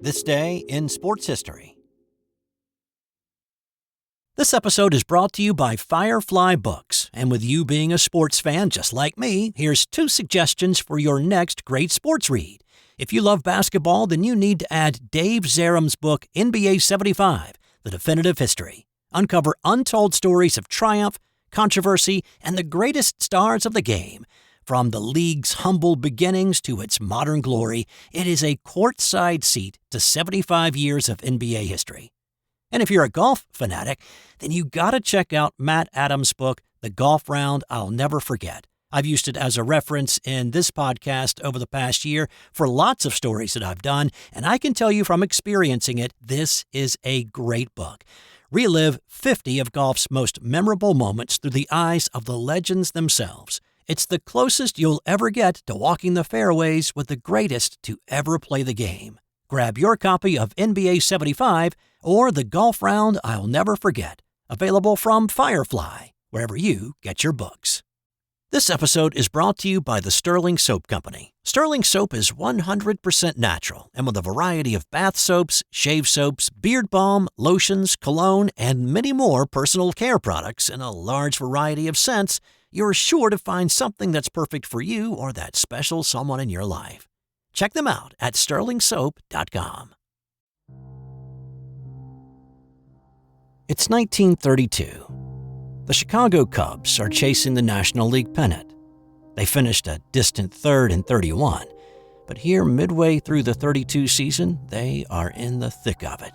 This day in sports history. This episode is brought to you by Firefly Books, and with you being a sports fan just like me, here's 2 suggestions for your next great sports read. If you love basketball, then you need to add Dave Zarum's book, NBA 75, The Definitive History. Uncover untold stories of triumph, controversy, and the greatest stars of the game. From the league's humble beginnings to its modern glory, it is a courtside seat to 75 years of NBA history. And if you're a golf fanatic, then you gotta check out Matt Adams' book, The Golf Round I'll Never Forget. I've used it as a reference in this podcast over the past year for lots of stories that I've done, and I can tell you from experiencing it, this is a great book. Relive 50 of golf's most memorable moments through the eyes of the legends themselves. It's the closest you'll ever get to walking the fairways with the greatest to ever play the game. Grab your copy of NBA 75 or The Golf Round I'll Never Forget, available from Firefly, wherever you get your books. This episode is brought to you by the Sterling Soap Company. Sterling Soap is 100% natural, and with a variety of bath soaps, shave soaps, beard balm, lotions, cologne, and many more personal care products in a large variety of scents, you're sure to find something that's perfect for you or that special someone in your life. Check them out at sterlingsoap.com. It's 1932. The Chicago Cubs are chasing the National League pennant. They finished a distant third in 31, but here midway through the 32 season, they are in the thick of it.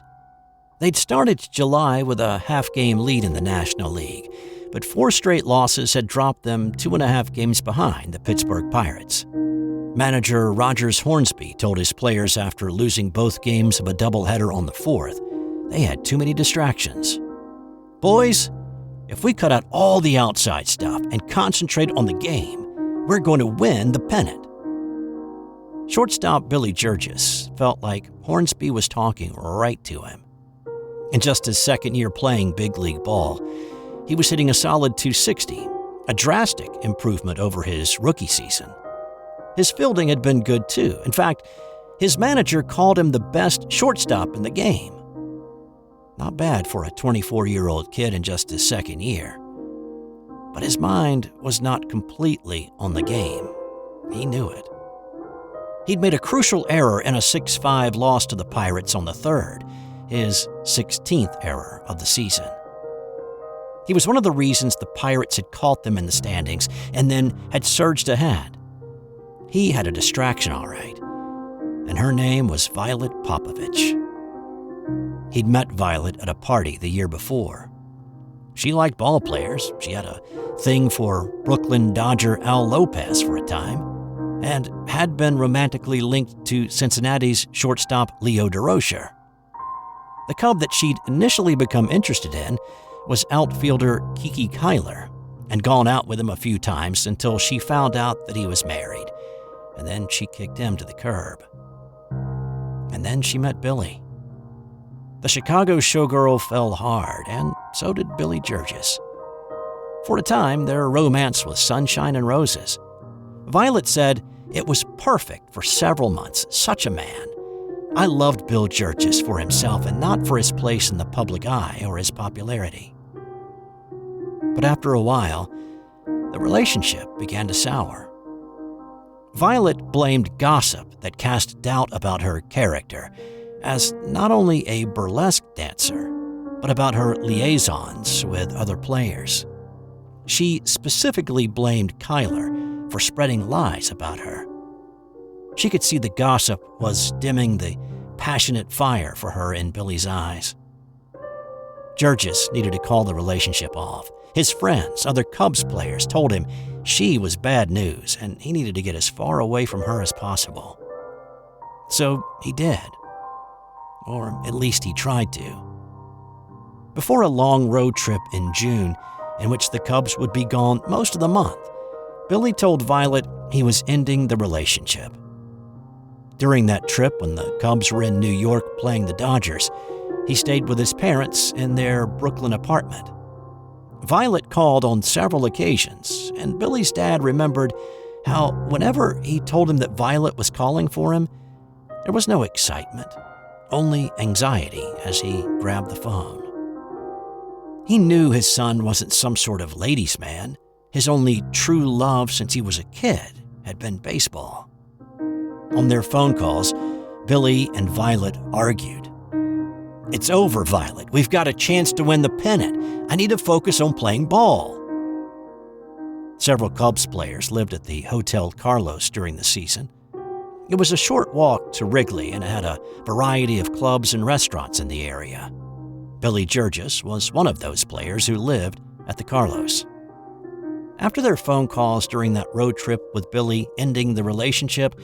They'd started July with a half-game lead in the National League, but 4 straight losses had dropped them 2.5 games behind the Pittsburgh Pirates. Manager Rogers Hornsby told his players after losing both games of a doubleheader on the 4th, they had too many distractions. "Boys, if we cut out all the outside stuff and concentrate on the game, we're going to win the pennant." Shortstop Billy Jurges felt like Hornsby was talking right to him. In just his second year playing big league ball, he was hitting a solid .260, a drastic improvement over his rookie season. His fielding had been good too. In fact, his manager called him the best shortstop in the game. Not bad for a 24-year-old kid in just his second year. But his mind was not completely on the game. He knew it. He'd made a crucial error in a 6-5 loss to the Pirates on the 3rd, his 16th error of the season. He was one of the reasons the Pirates had caught them in the standings and then had surged ahead. He had a distraction, all right, and her name was Violet Popovich. He'd met Violet at a party the year before. She liked ball players. She had a thing for Brooklyn Dodger Al Lopez for a time, and had been romantically linked to Cincinnati's shortstop Leo DeRocher. The Cub that she'd initially become interested in was outfielder Kiki Kyler, and gone out with him a few times until she found out that he was married, and then she kicked him to the curb. And then she met Billy. The Chicago showgirl fell hard, and so did Billy Jurges. For a time, their romance was sunshine and roses. Violet said it was perfect for several months. Such a man. I loved Bill Jurges for himself and not for his place in the public eye or his popularity. But after a while, the relationship began to sour. Violet blamed gossip that cast doubt about her character as not only a burlesque dancer, but about her liaisons with other players. She specifically blamed Kyler for spreading lies about her. She could see the gossip was dimming the passionate fire for her in Billy's eyes. Jurges needed to call the relationship off. His friends, other Cubs players, told him she was bad news and he needed to get as far away from her as possible. So he did. Or at least he tried to. Before a long road trip in June, in which the Cubs would be gone most of the month, Billy told Violet he was ending the relationship. During that trip, when the Cubs were in New York playing the Dodgers, he stayed with his parents in their Brooklyn apartment. Violet called on several occasions, and Billy's dad remembered how whenever he told him that Violet was calling for him, there was no excitement, only anxiety as he grabbed the phone. He knew his son wasn't some sort of ladies' man. His only true love since he was a kid had been baseball. On their phone calls, Billy and Violet argued. "It's over, Violet. We've got a chance to win the pennant. I need to focus on playing ball." Several Cubs players lived at the Hotel Carlos during the season. It was a short walk to Wrigley and had a variety of clubs and restaurants in the area. Billy Jurges was one of those players who lived at the Carlos. After their phone calls during that road trip with Billy ending the relationship,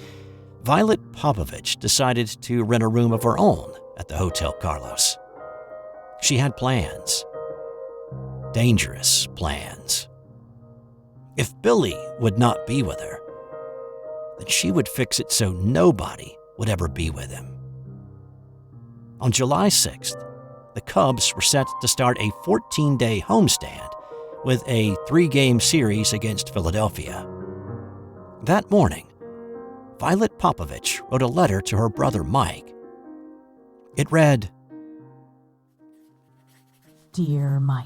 Violet Popovich decided to rent a room of her own at the Hotel Carlos. She had plans. Dangerous plans. If Billy would not be with her, then she would fix it so nobody would ever be with him. On July 6th, the Cubs were set to start a 14-day homestand with a 3-game series against Philadelphia. That morning, Violet Popovich wrote a letter to her brother Mike. It read, "Dear Mike,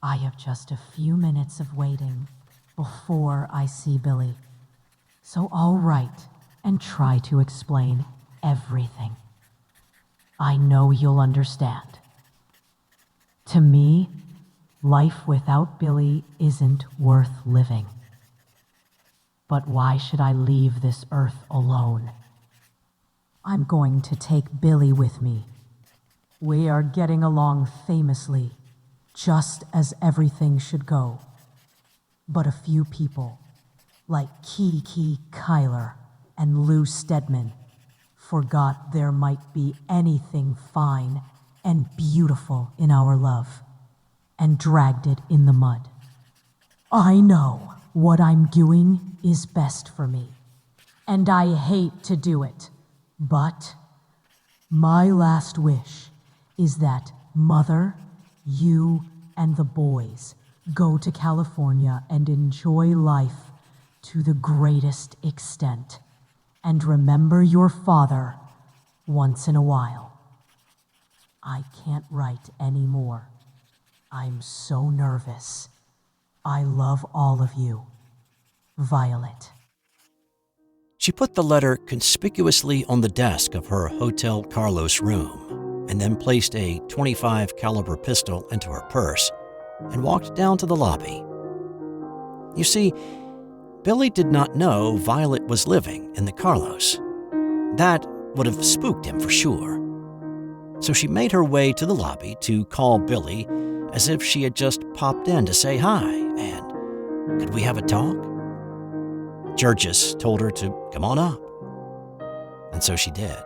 I have just a few minutes of waiting before I see Billy, so I'll write and try to explain everything. I know you'll understand. To me, life without Billy isn't worth living. But why should I leave this earth alone? I'm going to take Billy with me. We are getting along famously, just as everything should go. But a few people, like Kiki Kyler and Lou Stedman, forgot there might be anything fine and beautiful in our love, and dragged it in the mud. I know what I'm doing is best for me, and I hate to do it, but my last wish is that Mother, you, and the boys go to California and enjoy life to the greatest extent, and remember your father once in a while. I can't write any more. I'm so nervous. I love all of you. Violet." She put the letter conspicuously on the desk of her Hotel Carlos room and then placed a .25 caliber pistol into her purse and walked down to the lobby. You see, Billy did not know Violet was living in the Carlos. That would have spooked him for sure. So she made her way to the lobby to call Billy as if she had just popped in to say hi and, "Could we have a talk?" Jurges told her to come on up. And so she did.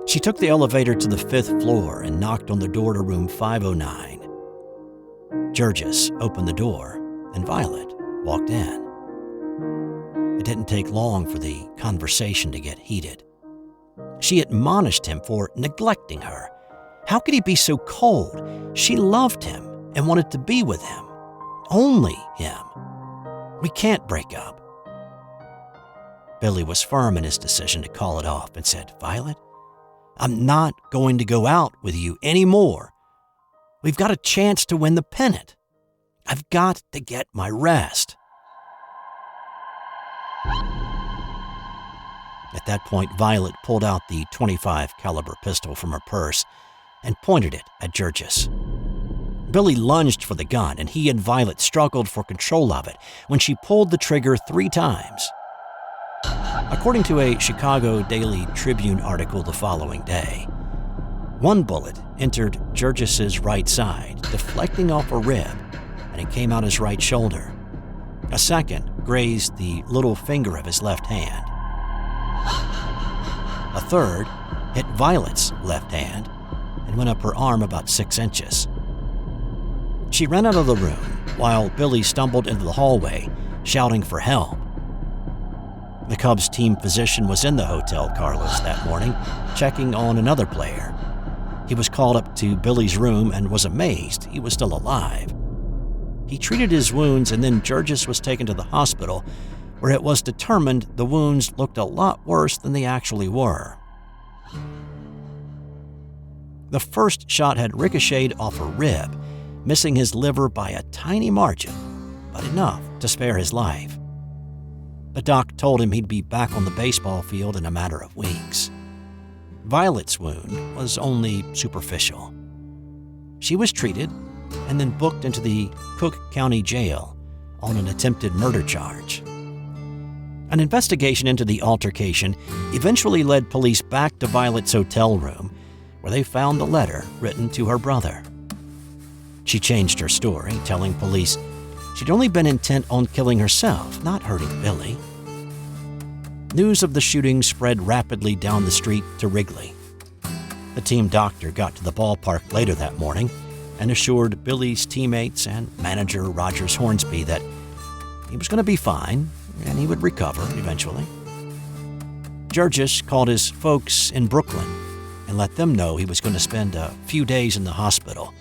She took the elevator to the 5th floor and knocked on the door to room 509. Jurges opened the door and Violet walked in. It didn't take long for the conversation to get heated. She admonished him for neglecting her. How could he be so cold? She loved him and wanted to be with him. Only him. We can't break up. Billy was firm in his decision to call it off and said, "Violet, I'm not going to go out with you anymore. We've got a chance to win the pennant. I've got to get my rest." At that point, Violet pulled out the .25 caliber pistol from her purse and pointed it at Jurges. Billy lunged for the gun, and he and Violet struggled for control of it when she pulled the trigger 3 times. According to a Chicago Daily Tribune article the following day, one bullet entered Jurges' right side, deflecting off a rib, and it came out his right shoulder. A second grazed the little finger of his left hand. A third hit Violet's left hand and went up her arm about 6 inches. She ran out of the room while Billy stumbled into the hallway, shouting for help. The Cubs team physician was in the Hotel Carlos that morning, checking on another player. He was called up to Billy's room and was amazed he was still alive. He treated his wounds, and then Jurges was taken to the hospital, where it was determined the wounds looked a lot worse than they actually were. The first shot had ricocheted off a rib, missing his liver by a tiny margin, but enough to spare his life. The doc told him he'd be back on the baseball field in a matter of weeks. Violet's wound was only superficial. She was treated and then booked into the Cook County Jail on an attempted murder charge. An investigation into the altercation eventually led police back to Violet's hotel room, where they found the letter written to her brother. She changed her story, telling police she'd only been intent on killing herself, not hurting Billy. News of the shooting spread rapidly down the street to Wrigley. The team doctor got to the ballpark later that morning and assured Billy's teammates and manager Rogers Hornsby that he was going to be fine and he would recover eventually. Jurges called his folks in Brooklyn and let them know he was going to spend a few days in the hospital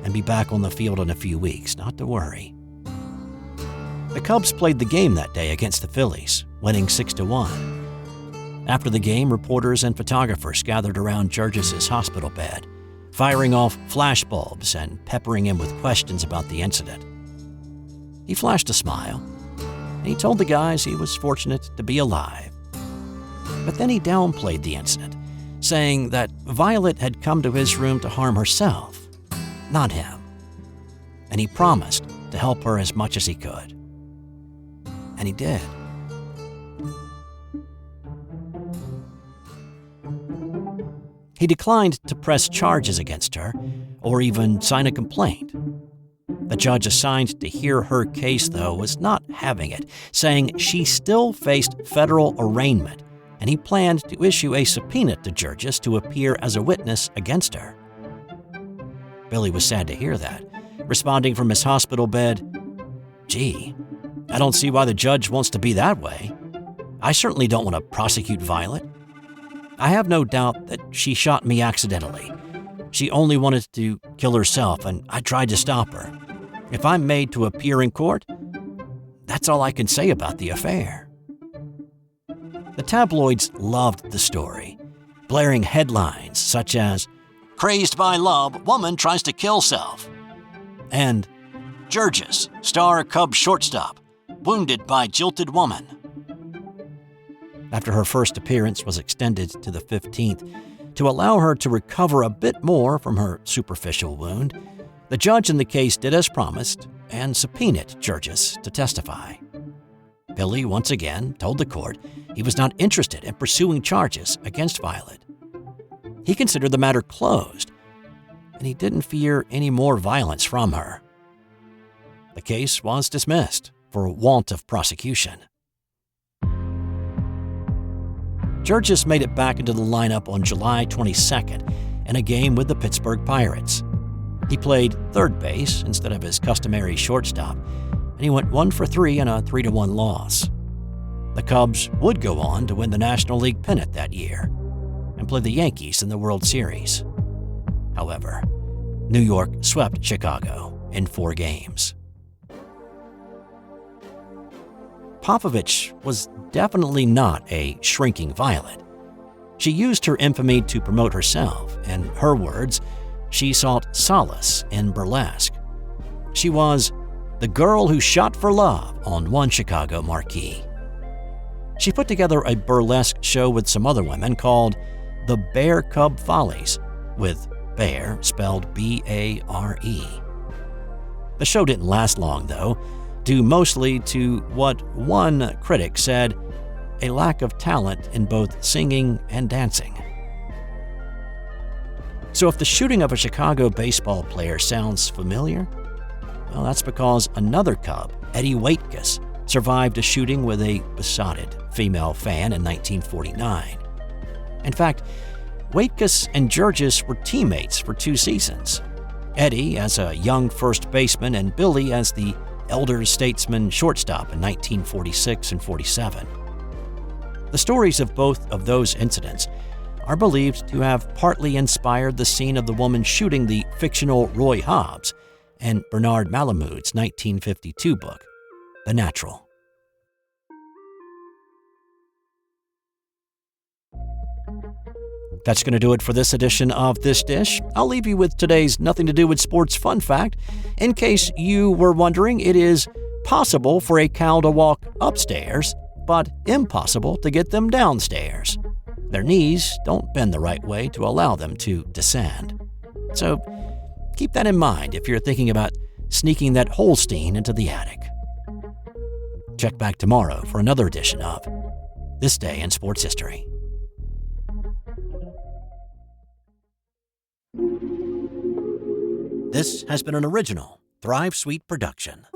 and be back on the field in a few weeks, not to worry. The Cubs played the game that day against the Phillies, winning 6-1. After the game, reporters and photographers gathered around Jurges' hospital bed, firing off flashbulbs and peppering him with questions about the incident. He flashed a smile, and he told the guys he was fortunate to be alive. But then he downplayed the incident, saying that Violet had come to his room to harm herself, not him. And he promised to help her as much as he could. And he did. He declined to press charges against her or even sign a complaint. The judge assigned to hear her case, though, was not having it, saying she still faced federal arraignment, and he planned to issue a subpoena to Jurges to appear as a witness against her. Billy was sad to hear that, responding from his hospital bed, "Gee, I don't see why the judge wants to be that way. I certainly don't want to prosecute Violet. I have no doubt that she shot me accidentally. She only wanted to kill herself, and I tried to stop her. If I'm made to appear in court, that's all I can say about the affair." The tabloids loved the story, blaring headlines such as, "Crazed by love, woman tries to kill self," and "Jurges, star Cub Shortstop, wounded by jilted woman." After her first appearance was extended to the 15th to allow her to recover a bit more from her superficial wound, the judge in the case did as promised and subpoenaed Jurges to testify. Billy once again told the court he was not interested in pursuing charges against Violet. He considered the matter closed, and he didn't fear any more violence from her. The case was dismissed for want of prosecution. Jurges made it back into the lineup on July 22nd in a game with the Pittsburgh Pirates. He played third base instead of his customary shortstop, and he went 1 for 3 in a 3-1 loss. The Cubs would go on to win the National League pennant that year and play the Yankees in the World Series. However, New York swept Chicago in 4 games. Popovich was definitely not a shrinking Violet. She used her infamy to promote herself. In her words, she sought solace in burlesque. She was the girl who shot for love on one Chicago marquee. She put together a burlesque show with some other women called The Bear Cub Follies, with bear spelled B-A-R-E. The show didn't last long, though, due mostly to what one critic said, a lack of talent in both singing and dancing. So if the shooting of a Chicago baseball player sounds familiar, well, that's because another Cub, Eddie Waitkus, survived a shooting with a besotted female fan in 1949. In fact, Waitkus and Jurges were teammates for 2 seasons. Eddie as a young first baseman and Billy as the elder statesman shortstop in 1946 and 47. The stories of both of those incidents are believed to have partly inspired the scene of the woman shooting the fictional Roy Hobbs in Bernard Malamud's 1952 book, The Natural. That's going to do it for this edition of This Dish. I'll leave you with today's nothing to do with sports fun fact. In case you were wondering, it is possible for a cow to walk upstairs, but impossible to get them downstairs. Their knees don't bend the right way to allow them to descend. So keep that in mind if you're thinking about sneaking that Holstein into the attic. Check back tomorrow for another edition of This Day in Sports History. This has been an original Thrive Suite production.